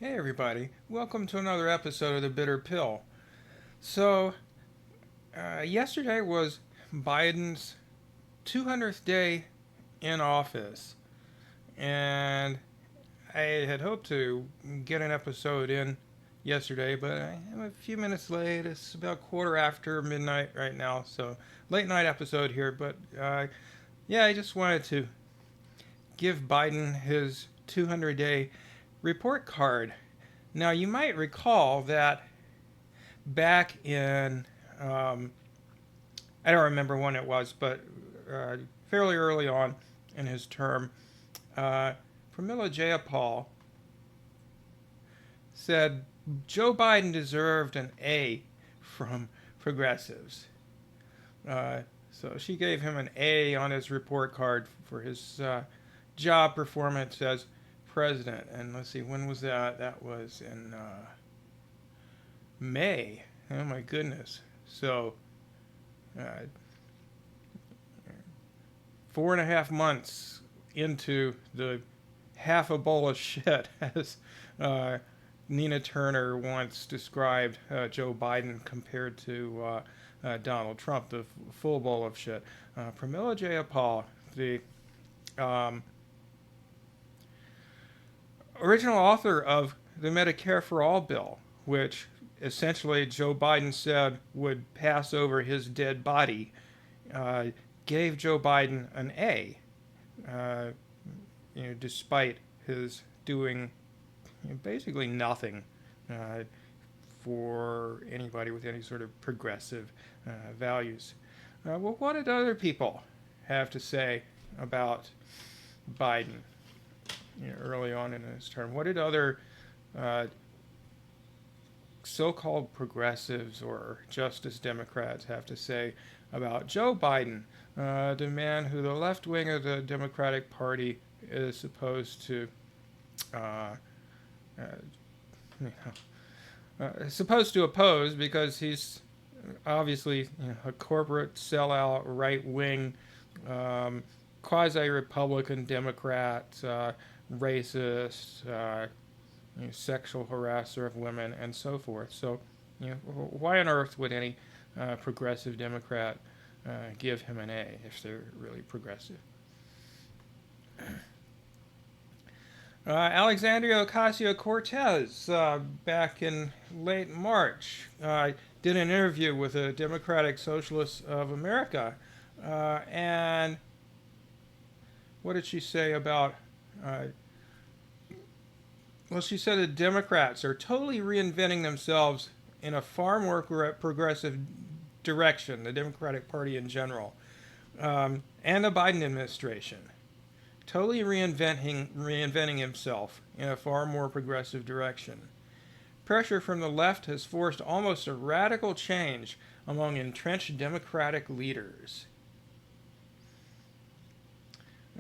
Hey everybody, welcome to another episode of The Bitter Pill. So, yesterday was Biden's 200th day in office, and I had hoped to get an episode in yesterday, but I am a few minutes late. It's about quarter after midnight right now, so late night episode here, but yeah, I just wanted to give Biden his 200-day report card. Now, you might recall that back in, I don't remember when it was, but fairly early on in his term, uh, Pramila Jayapal said Joe Biden deserved an A from progressives. So she gave him an A on his report card for his job performance as president. And let's see, when was that? That was in May. Oh my goodness. So, uh, 4.5 months into the half a bowl of shit, as uh, Nina Turner once described Joe Biden compared to Donald Trump, the full bowl of shit. Pramila Jayapal, the um, original author of the Medicare for All bill, which essentially Joe Biden said would pass over his dead body, uh, gave Joe Biden an A, uh, despite his doing basically nothing uh, for anybody with any sort of progressive values. Well, what did other people have to say about Biden early on in his term? What did other uh, so-called progressives or Justice Democrats have to say about Joe Biden, the man who the left wing of the Democratic Party is supposed to uh, uh, oppose because he's obviously a corporate sellout, right wing, quasi Republican Democrat, racist, sexual harasser of women, and so forth. So, why on earth would any progressive Democrat give him an A if they're really progressive? Alexandria Ocasio Cortez, back in late March, did an interview with the Democratic Socialists of America. And what did she say about. Well, she said the Democrats are totally reinventing themselves in a far more progressive direction, the Democratic Party in general, and the Biden administration. Totally reinventing himself in a far more progressive direction. Pressure from the left has forced almost a radical change among entrenched Democratic leaders.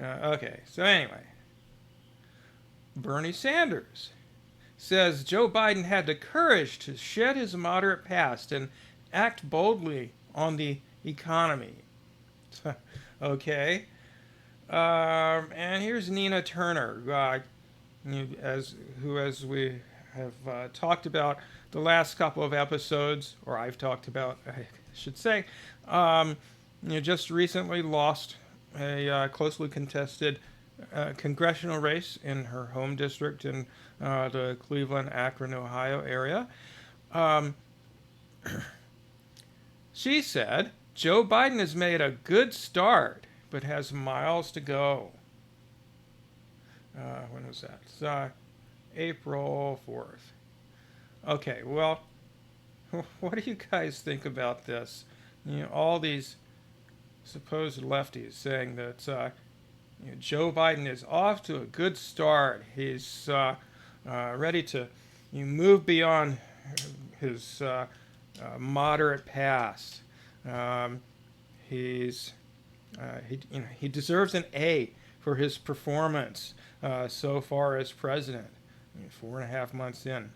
Okay, so anyway, Bernie Sanders says Joe Biden had the courage to shed his moderate past and act boldly on the economy. Okay. And here's Nina Turner, as we have talked about the last couple of episodes, or I've talked about, I should say, just recently lost a closely contested congressional race in her home district in the Cleveland, Akron, Ohio area. She said Joe Biden has made a good start, but has miles to go. When was that? April 4th. Okay, well, what do you guys think about this? All these supposed lefties saying that Joe Biden is off to a good start. He's ready to move beyond his moderate past. He's he deserves an A for his performance so far as president. 4.5 months in.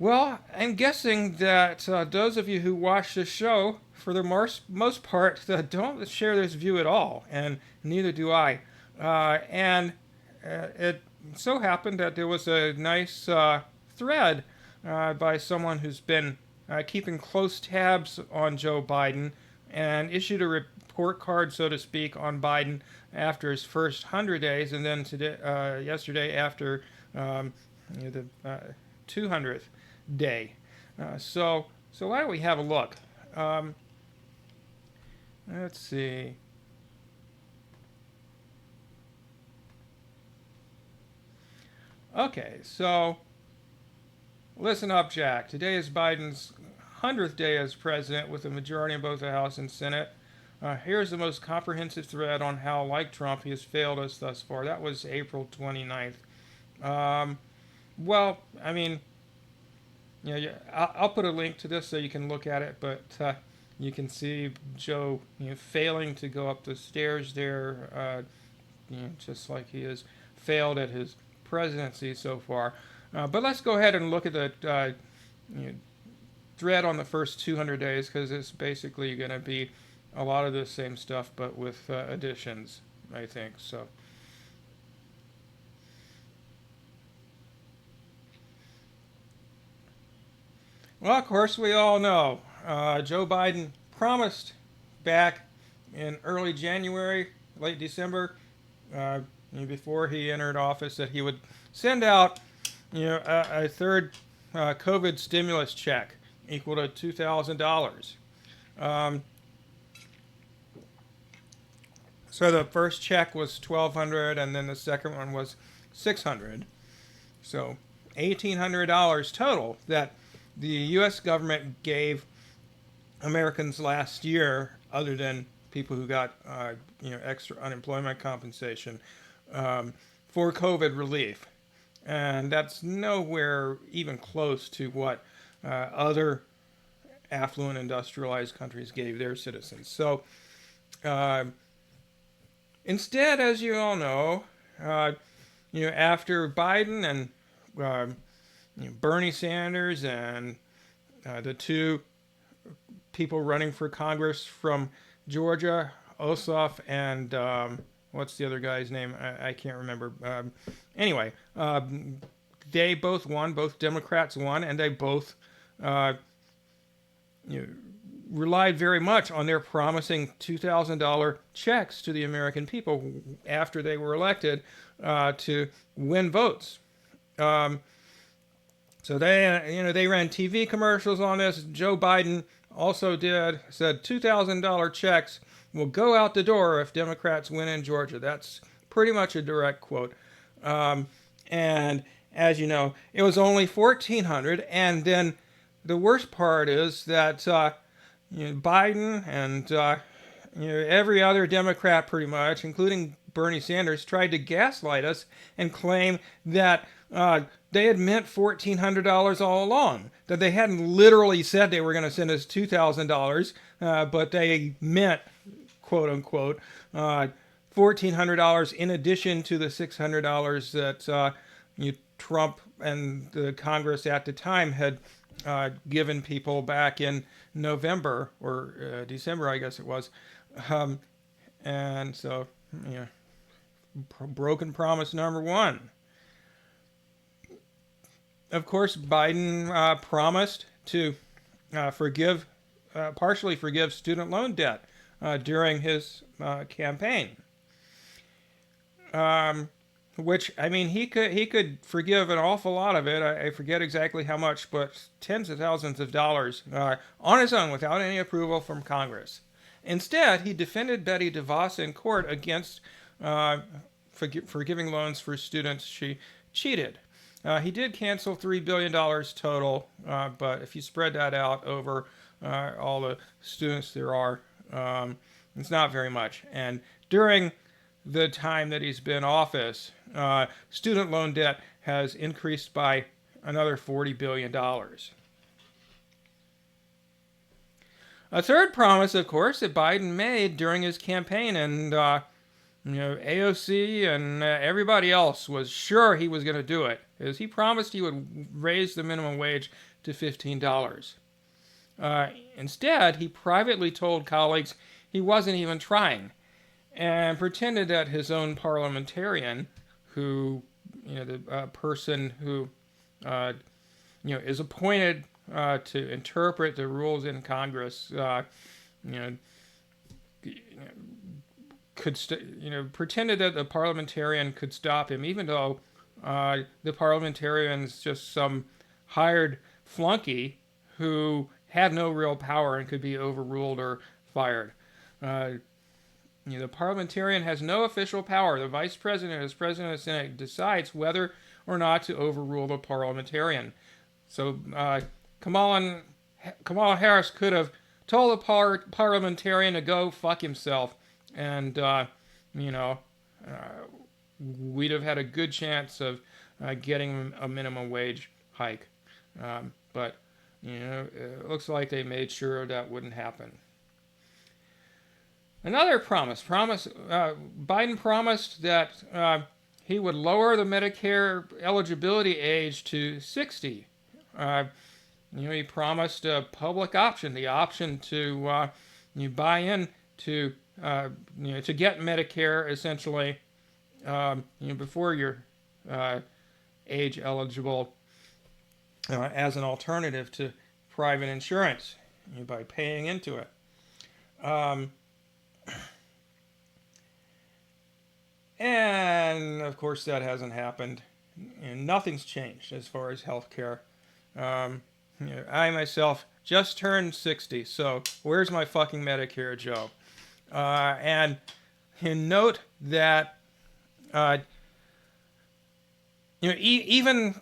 Well, I'm guessing that those of you who watch this show, for the most part, don't share this view at all, and neither do I. And it so happened that there was a nice thread by someone who's been keeping close tabs on Joe Biden and issued a report card, so to speak, on Biden after his first 100 days, and then yesterday after the 200th day. So why don't we have a look? Um, let's see. Okay, so listen up, Jack. Today is Biden's 100th day as president with a majority in both the House and Senate. Here's the most comprehensive thread on how, like Trump, he has failed us thus far. That was April 29th. Um, well, I mean, yeah, I'll put a link to this so you can look at it, but you can see Joe, failing to go up the stairs there, just like he has failed at his presidency so far. But let's go ahead and look at the you know, thread on the first 200 days because it's basically going to be a lot of the same stuff, but with additions, I think. So. Well, of course, we all know Joe Biden promised back in early January, late December, uh, before he entered office, that he would send out, a third COVID stimulus check equal to $2,000. Um, so the first check was 1,200, and then the second one was 600. So $1,800 total that the U.S. government gave Americans last year, other than people who got extra unemployment compensation for COVID relief, and that's nowhere even close to what other affluent industrialized countries gave their citizens. So uh, instead, as you all know, after Biden and Bernie Sanders and the two people running for Congress from Georgia, Ossoff and what's the other guy's name? I can't remember. Anyway, they both won. Both Democrats won, and they both uh, you know, relied very much on their promising $2,000 checks to the American people after they were elected to win votes. Um, So they ran TV commercials on this. Joe Biden also did. Said $2,000 checks will go out the door if Democrats win in Georgia. That's pretty much a direct quote. And as you know, it was only 1,400. And then the worst part is that Biden and every other Democrat, pretty much, including Bernie Sanders, tried to gaslight us and claim that they had meant $1,400 all along. That they hadn't literally said they were going to send us $2,000, but they meant, quote unquote, $1,400 in addition to the $600 that Trump and the Congress at the time had given people back in November or December, I guess it was. And so, broken promise number one. Of course, Biden promised to partially forgive student loan debt during his campaign. Which, I mean, he could forgive an awful lot of it. I forget exactly how much, but tens of thousands of dollars on his own without any approval from Congress. Instead, he defended Betty DeVos in court against forgiving loans for students she cheated. He did cancel $3 billion total, but if you spread that out over all the students there are, it's not very much. And during the time that he's been in office, student loan debt has increased by another $40 billion. A third promise, of course, that Biden made during his campaign, and AOC and everybody else was sure he was going to do it, is he promised he would raise the minimum wage to $15. Instead, he privately told colleagues he wasn't even trying, and pretended that his own parliamentarian, who the person who is appointed to interpret the rules in Congress, you know, pretended that the parliamentarian could stop him, even though the parliamentarian's just some hired flunky who had no real power and could be overruled or fired. The parliamentarian has no official power. The vice president, as president of the Senate, decides whether or not to overrule the parliamentarian. So Kamala Harris could have told the parliamentarian to go fuck himself, and we'd have had a good chance of getting a minimum wage hike. But it looks like they made sure that wouldn't happen. Another promise. Biden promised that he would lower the Medicare eligibility age to 60. He promised a public option, the option to buy in to get Medicare essentially before you're age eligible as an alternative to private insurance by paying into it. And of course that hasn't happened. Nothing's changed as far as healthcare. I myself just turned 60, so where's my fucking Medicare, Joe? And note that even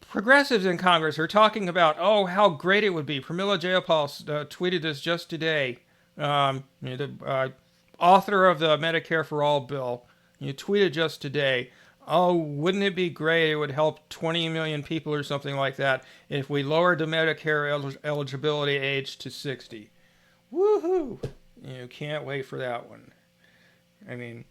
progressives in Congress are talking about, how great it would be. Pramila Jayapal tweeted this just today. The author of the Medicare for All bill, tweeted just today, wouldn't it be great? It would help 20 million people or something like that if we lowered the Medicare eligibility age to 60. Woohoo! Can't wait for that one. I mean,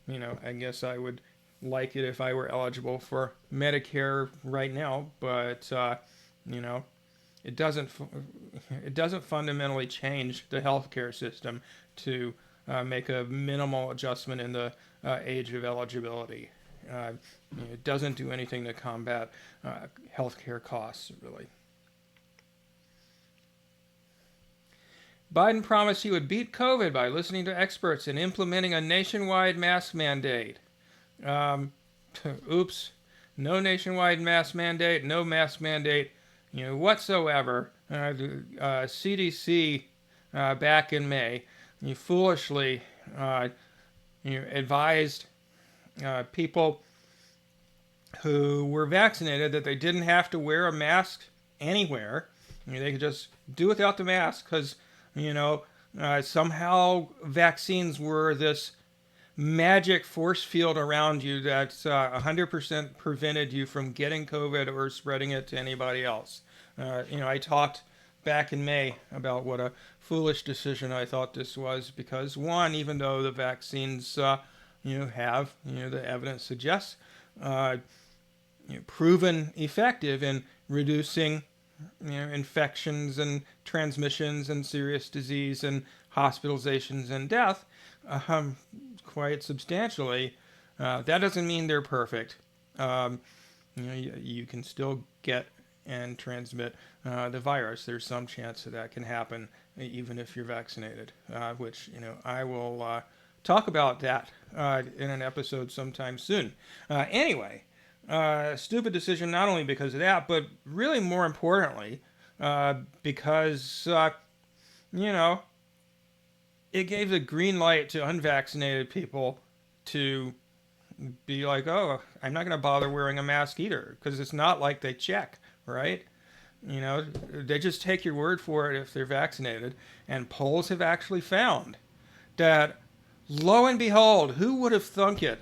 I guess I would like it if I were eligible for Medicare right now, but it doesn't fundamentally change the healthcare system to make a minimal adjustment in the age of eligibility. It doesn't do anything to combat healthcare costs, really. Biden promised he would beat COVID by listening to experts and implementing a nationwide mask mandate. Oops. No nationwide mask mandate, no mask mandate, whatsoever. The CDC back in May, foolishly advised people who were vaccinated that they didn't have to wear a mask anywhere. They could just do without the mask because, somehow vaccines were this magic force field around you that 100% prevented you from getting COVID or spreading it to anybody else. I talked back in May about what a foolish decision I thought this was because, one, even though the vaccines, have, the evidence suggests, proven effective in reducing, infections and transmissions and serious disease and hospitalizations and death, quite substantially. That doesn't mean they're perfect. You can still get and transmit the virus. There's some chance that can happen even if you're vaccinated, which, I will talk about that in an episode sometime soon. Anyway, stupid decision not only because of that, but really more importantly, because, it gave the green light to unvaccinated people to be like, I'm not going to bother wearing a mask either, because it's not like they check, right? They just take your word for it if they're vaccinated. And polls have actually found that, lo and behold, who would have thunk it?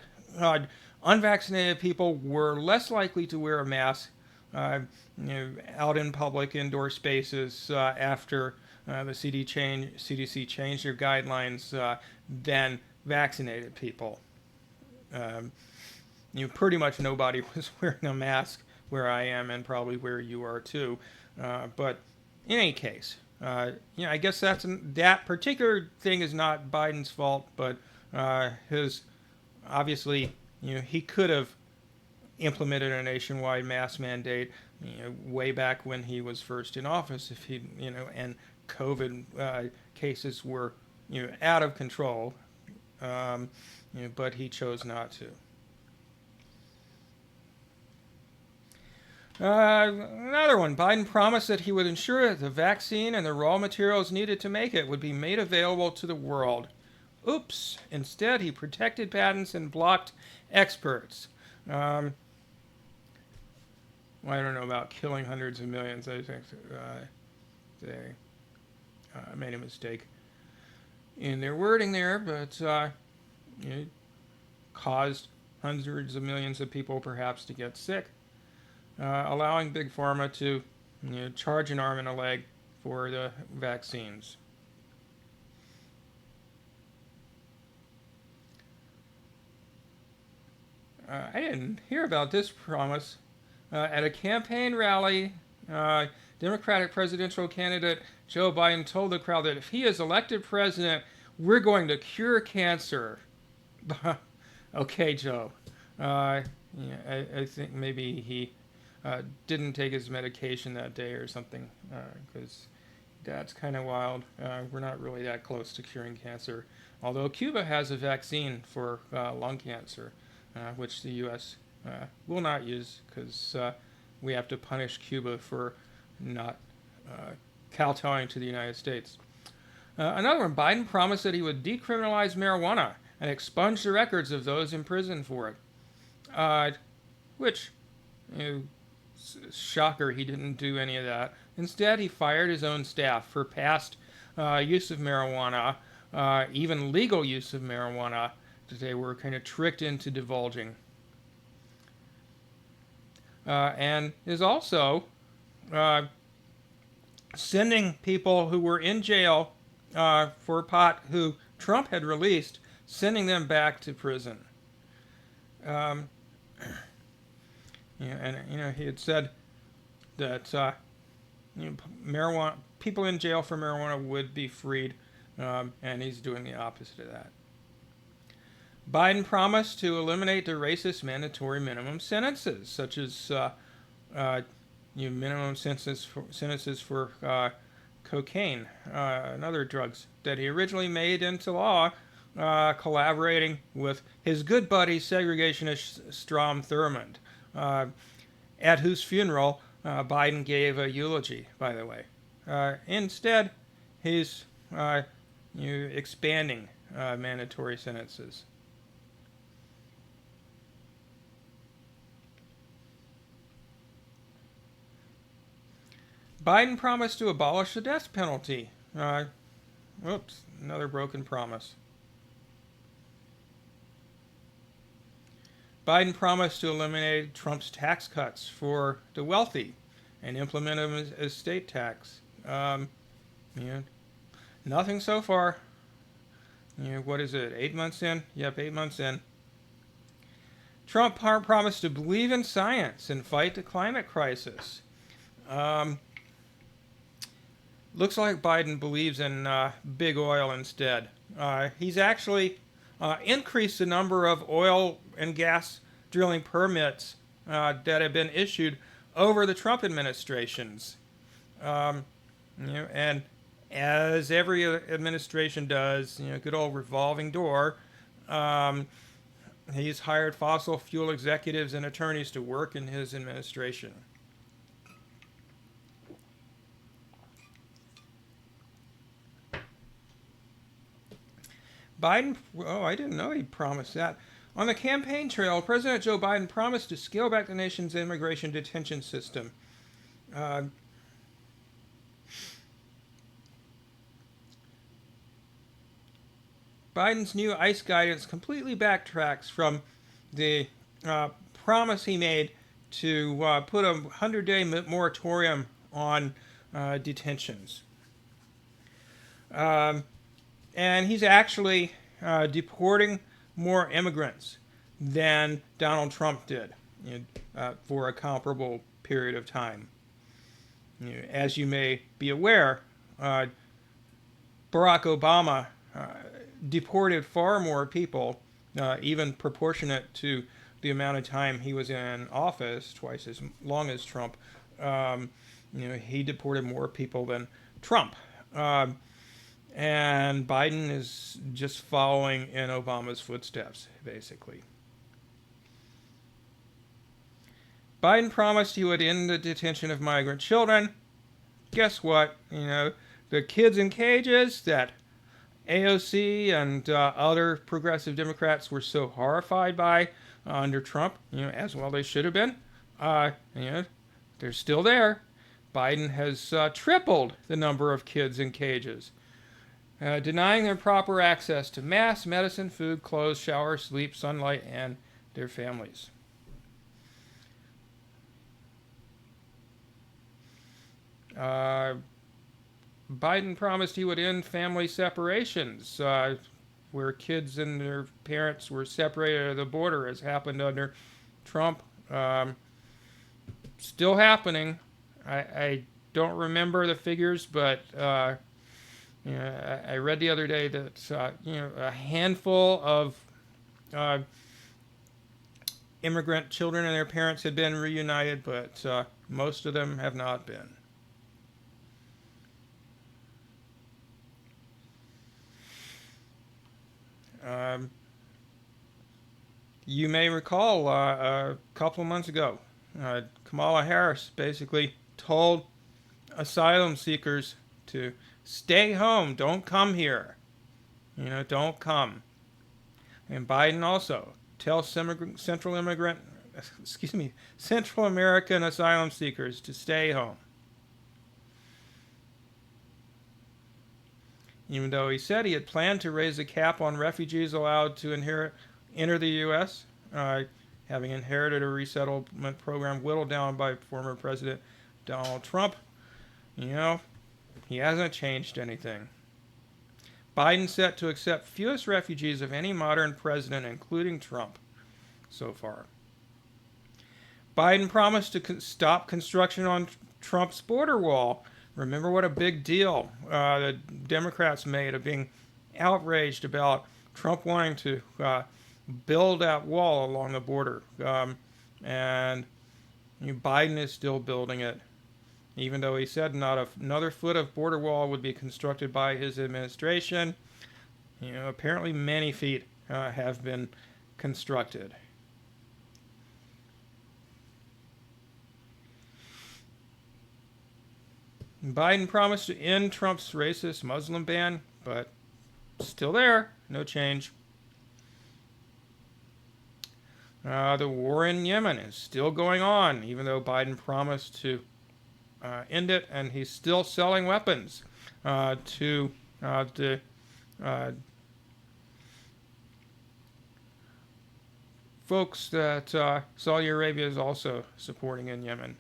Unvaccinated people were less likely to wear a mask out in public indoor spaces after the CDC changed their guidelines than vaccinated people. Pretty much nobody was wearing a mask where I am and probably where you are too. But in any case, I guess that particular thing is not Biden's fault, but his obviously, he could have implemented a nationwide mask mandate, way back when he was first in office. If he, and COVID cases were, out of control, but he chose not to. Another one. Biden promised that he would ensure that the vaccine and the raw materials needed to make it would be made available to the world. Oops. Instead, he protected patents and blocked experts. I don't know about killing hundreds of millions. I think they made a mistake in their wording there, but it caused hundreds of millions of people perhaps to get sick. Allowing Big Pharma to charge an arm and a leg for the vaccines. I didn't hear about this promise. At a campaign rally, Democratic presidential candidate Joe Biden told the crowd that if he is elected president, we're going to cure cancer. Okay, Joe. I think maybe he didn't take his medication that day or something, because that's kind of wild. We're not really that close to curing cancer, although Cuba has a vaccine for lung cancer, which the U.S. Will not use because we have to punish Cuba for not kowtowing to the United States. Another one, Biden promised that he would decriminalize marijuana and expunge the records of those in prison for it, which, shocker, he didn't do any of that. Instead, he fired his own staff for past use of marijuana, even legal use of marijuana, that they were kind of tricked into divulging. And is also sending people who were in jail for pot who Trump had released, sending them back to prison. And he had said that marijuana people in jail for marijuana would be freed, and he's doing the opposite of that. Biden promised to eliminate the racist mandatory minimum sentences, such as minimum sentences for cocaine and other drugs that he originally made into law, collaborating with his good buddy segregationist Strom Thurmond, at whose funeral Biden gave a eulogy, by the way. Instead, he's expanding mandatory sentences. Biden promised to abolish the death penalty. Oops, another broken promise. Biden promised to eliminate Trump's tax cuts for the wealthy and implement an estate tax. Nothing so far. What is it, 8 months in? Yep, 8 months in. Trump promised to believe in science and fight the climate crisis. Looks like Biden believes in big oil instead. He's actually increased the number of oil and gas drilling permits that have been issued over the Trump administrations. And as every administration does, good old revolving door, he's hired fossil fuel executives and attorneys to work in his administration. Biden, I didn't know he promised that. On the campaign trail, President Joe Biden promised to scale back the nation's immigration detention system. Biden's new ICE guidance completely backtracks from the promise he made to put a 100-day moratorium on detentions. And he's actually deporting more immigrants than Donald Trump did for a comparable period of time. As you may be aware, Barack Obama deported far more people, even proportionate to the amount of time he was in office, twice as long as Trump, he deported more people than Trump. And Biden is just following in Obama's footsteps, basically. Biden promised he would end the detention of migrant children. Guess what? The kids in cages that AOC and other progressive Democrats were so horrified by under Trump, as well they should have been. They're still there. Biden has tripled the number of kids in cages, denying them proper access to masks, medicine, food, clothes, shower, sleep, sunlight, and their families. Biden promised he would end family separations, where kids and their parents were separated at the border, as happened under Trump. Still happening. I don't remember the figures, but I read the other day that a handful of immigrant children and their parents had been reunited, but most of them have not been. You may recall a couple of months ago, Kamala Harris basically told asylum seekers to stay home, don't come here. Don't come. And Biden also tells Central American asylum seekers to stay home. Even though he said he had planned to raise the cap on refugees allowed to enter the U.S., having inherited a resettlement program whittled down by former President Donald Trump, he hasn't changed anything. Biden set to accept fewest refugees of any modern president, including Trump, so far. Biden promised to stop construction on Trump's border wall. Remember what a big deal the Democrats made of being outraged about Trump wanting to build that wall along the border. And Biden is still building it, even though he said not another foot of border wall would be constructed by his administration. Apparently many feet have been constructed. Biden promised to end Trump's racist Muslim ban, but still there, no change. The war in Yemen is still going on, even though Biden promised to end it, and he's still selling weapons to the folks that Saudi Arabia is also supporting in Yemen.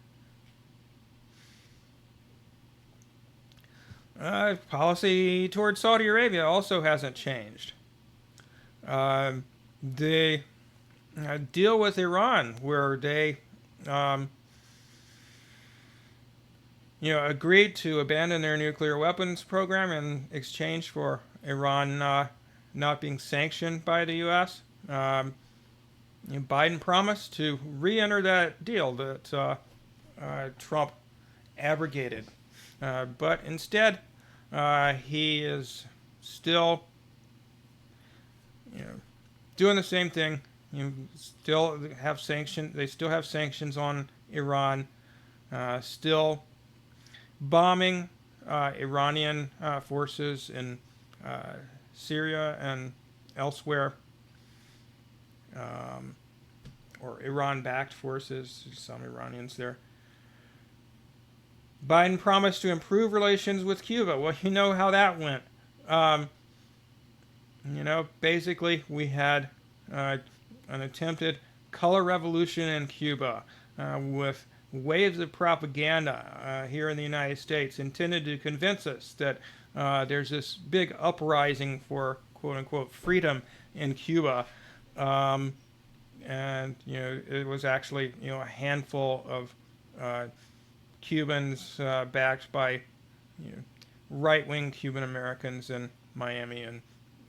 Policy towards Saudi Arabia also hasn't changed. The deal with Iran, where they agreed to abandon their nuclear weapons program in exchange for Iran not being sanctioned by the U.S. Biden promised to re-enter that deal that Trump abrogated. But instead, he is still, doing the same thing. Still have sanctions. They still have sanctions on Iran. Still bombing Iranian forces in Syria and elsewhere, or Iran-backed forces. Some Iranians there. Biden promised to improve relations with Cuba. Well, you know how that went. Basically, we had an attempted color revolution in Cuba with waves of propaganda here in the United States intended to convince us that there's this big uprising for quote-unquote freedom in Cuba. And, it was actually, a handful of Cubans backed by right-wing Cuban Americans in Miami and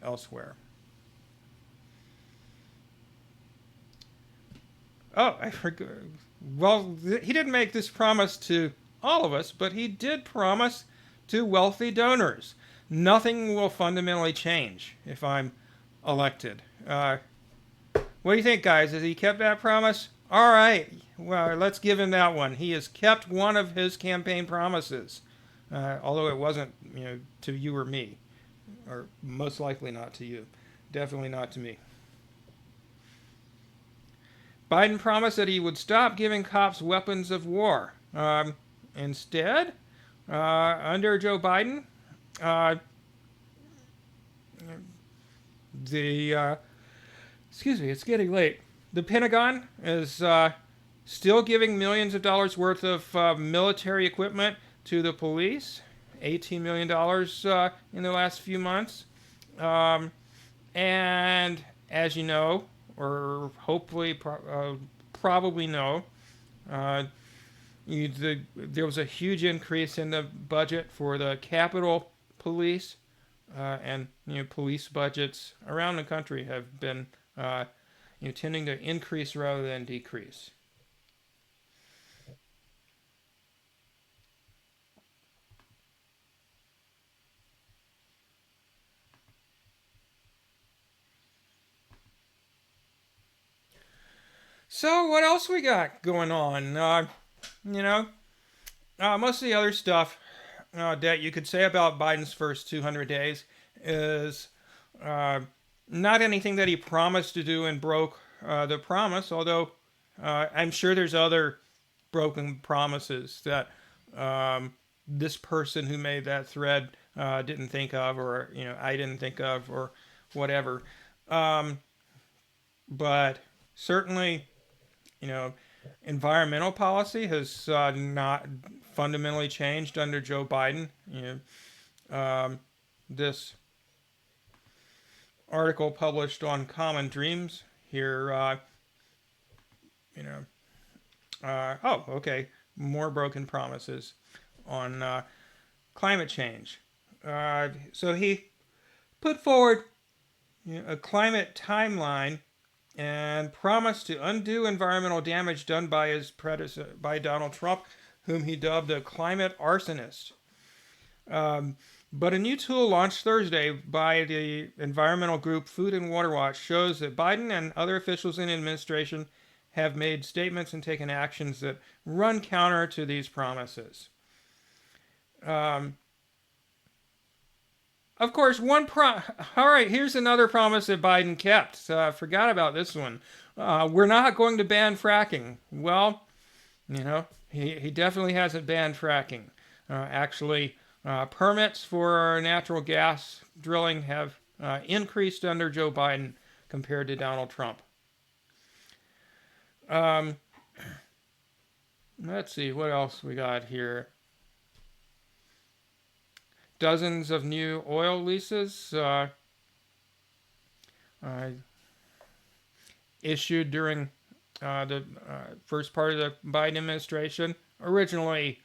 elsewhere. Oh, I forgot. Well, he didn't make this promise to all of us, but he did promise to wealthy donors. Nothing will fundamentally change if I'm elected. What do you think, guys? Has he kept that promise? All right. Well, let's give him that one. He has kept one of his campaign promises, although it wasn't, to you or me, or most likely not to you. Definitely not to me. Biden promised that he would stop giving cops weapons of war. Instead, under Joe Biden, uh, the excuse me, it's getting late. The Pentagon is still giving millions of dollars worth of military equipment to the police. $18 million in the last few months. Um, and as you know, or hopefully probably know, uh, there was a huge increase in the budget for the Capitol Police, and police budgets around the country have been tending to increase rather than decrease. So what else we got going on? You know, most of the other stuff that you could say about Biden's first 200 days is uh, not anything that he promised to do and broke the promise, although I'm sure there's other broken promises that this person who made that thread didn't think of, or I didn't think of, or whatever. Um, but certainly, you know, environmental policy has not fundamentally changed under Joe Biden. This article published on Common Dreams here, you know, oh, okay, more broken promises on climate change. So he put forward a climate timeline and promised to undo environmental damage done by his predecessor, by Donald Trump, whom he dubbed a climate arsonist. Um, but a new tool launched Thursday by the environmental group Food and Water Watch shows that Biden and other officials in the administration have made statements and taken actions that run counter to these promises. Um, of course, all right, here's another promise that Biden kept. Forgot about this one. We're not going to ban fracking. Well, he definitely hasn't banned fracking. Actually, permits for natural gas drilling have increased under Joe Biden compared to Donald Trump. Um, let's see, what else we got here? Dozens of new oil leases uh, issued during the first part of the Biden administration. Originally,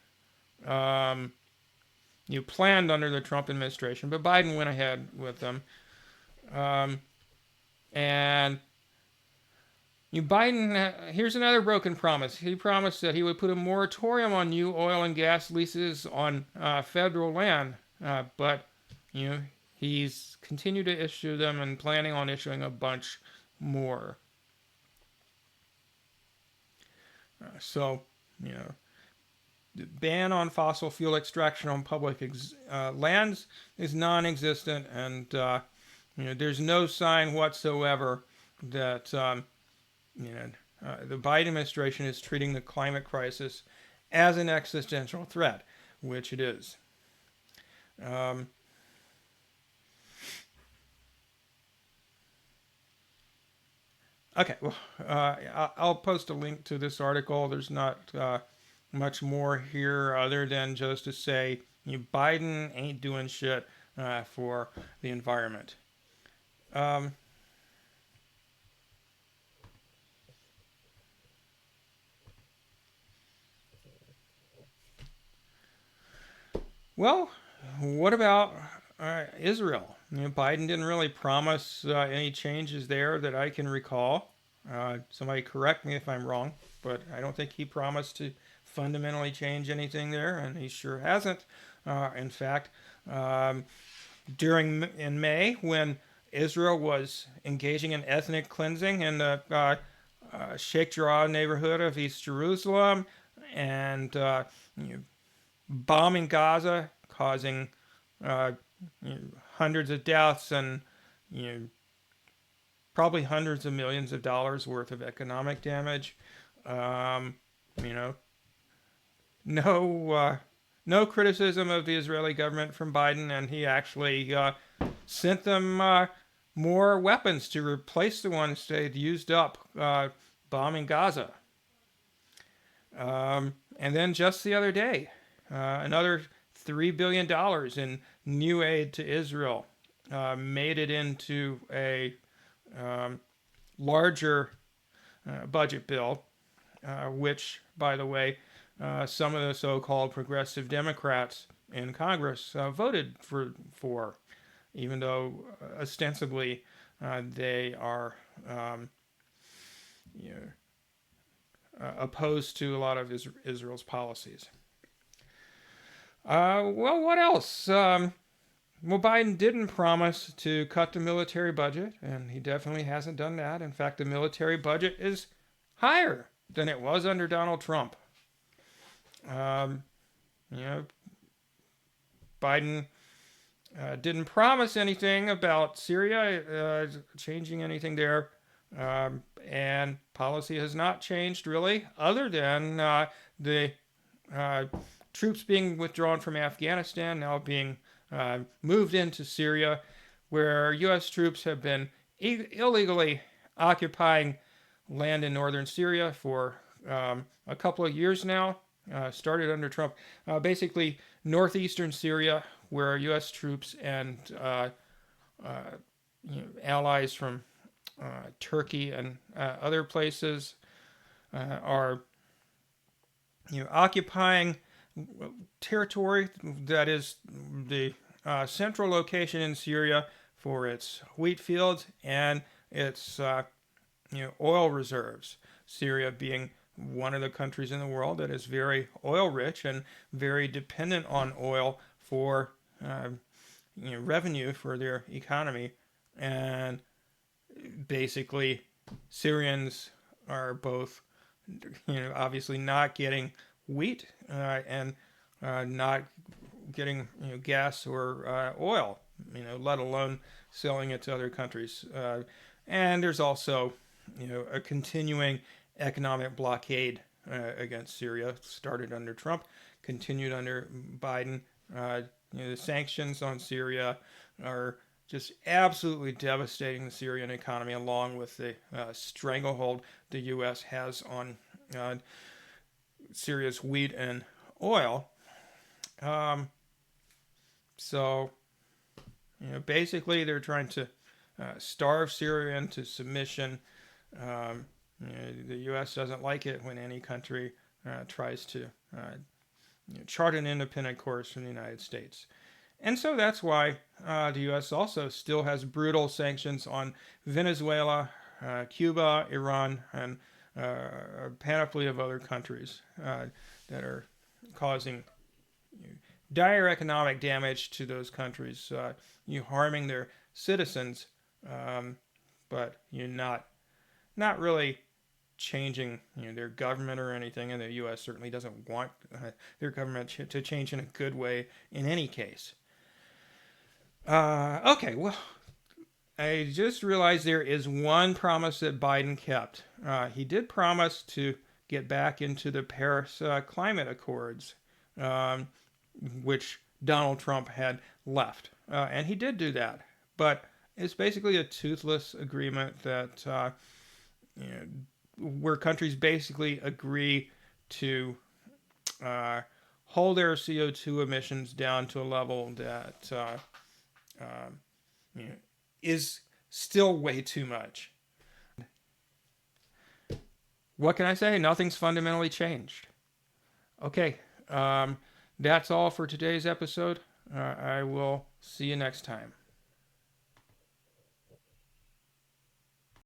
um, you planned under the Trump administration, but Biden went ahead with them. Um, and Biden, here's another broken promise. He promised that he would put a moratorium on new oil and gas leases on federal land, but you know he's continued to issue them and planning on issuing a bunch more. So, you know, the ban on fossil fuel extraction on public lands is non-existent, and there's no sign whatsoever that the Biden administration is treating the climate crisis as an existential threat, which it is. Um, okay, well, I'll post a link to this article. There's not much more here other than just to say Biden ain't doing shit for the environment. Um, well, what about Israel? Biden didn't really promise any changes there that I can recall. Somebody correct me if I'm wrong, but I don't think he promised to fundamentally change anything there, and he sure hasn't. In fact, um, in May, when Israel was engaging in ethnic cleansing in the Sheikh Jarrah neighborhood of East Jerusalem, and you know, bombing Gaza, causing uh, hundreds of deaths and you know, probably hundreds of millions of dollars worth of economic damage. Um, you know, no, no criticism of the Israeli government from Biden, and he actually sent them more weapons to replace the ones they'd used up bombing Gaza. And then just the other day, another $3 billion in new aid to Israel made it into a um, larger budget bill, which, by the way, some of the so-called progressive Democrats in Congress voted for, even though ostensibly they are um, you know, opposed to a lot of Israel's policies. Well, what else? Well, Biden didn't promise to cut the military budget, and he definitely hasn't done that. In fact, the military budget is higher than it was under Donald Trump. Um, you know, Biden didn't promise anything about Syria, changing anything there, and policy has not changed really, other than the uh, troops being withdrawn from Afghanistan, now being moved into Syria, where U.S. troops have been illegally occupying land in northern Syria for a couple of years now. Started under Trump. Basically, northeastern Syria, where U.S. troops and allies from Turkey and other places are occupying territory that is the central location in Syria for its wheat fields and its oil reserves. Syria being one of the countries in the world that is very oil rich and very dependent on oil for revenue for their economy, and basically Syrians are both obviously not getting wheat and not getting gas or oil, let alone selling it to other countries. And there's also a continuing economic blockade against Syria, started under Trump, continued under Biden. The sanctions on Syria are just absolutely devastating the Syrian economy, along with the stranglehold the U.S. has on Syria's wheat and oil. So, basically, they're trying to starve Syria into submission. The U.S. doesn't like it when any country tries to chart an independent course from the United States. And so that's why the U.S. also still has brutal sanctions on Venezuela, Cuba, Iran, and a panoply of other countries that are causing dire economic damage to those countries, harming their citizens, but not really changing their government or anything, and the U.S. certainly doesn't want their government to change in a good way in any case. Okay, well, I just realized there is one promise that Biden kept. He did promise to get back into the Paris Climate Accords, which Donald Trump had left. And he did do that. But it's basically a toothless agreement that where countries basically agree to hold their CO2 emissions down to a level that is still way too much. What can I say? Nothing's fundamentally changed. Okay, that's all for today's episode. I will see you next time.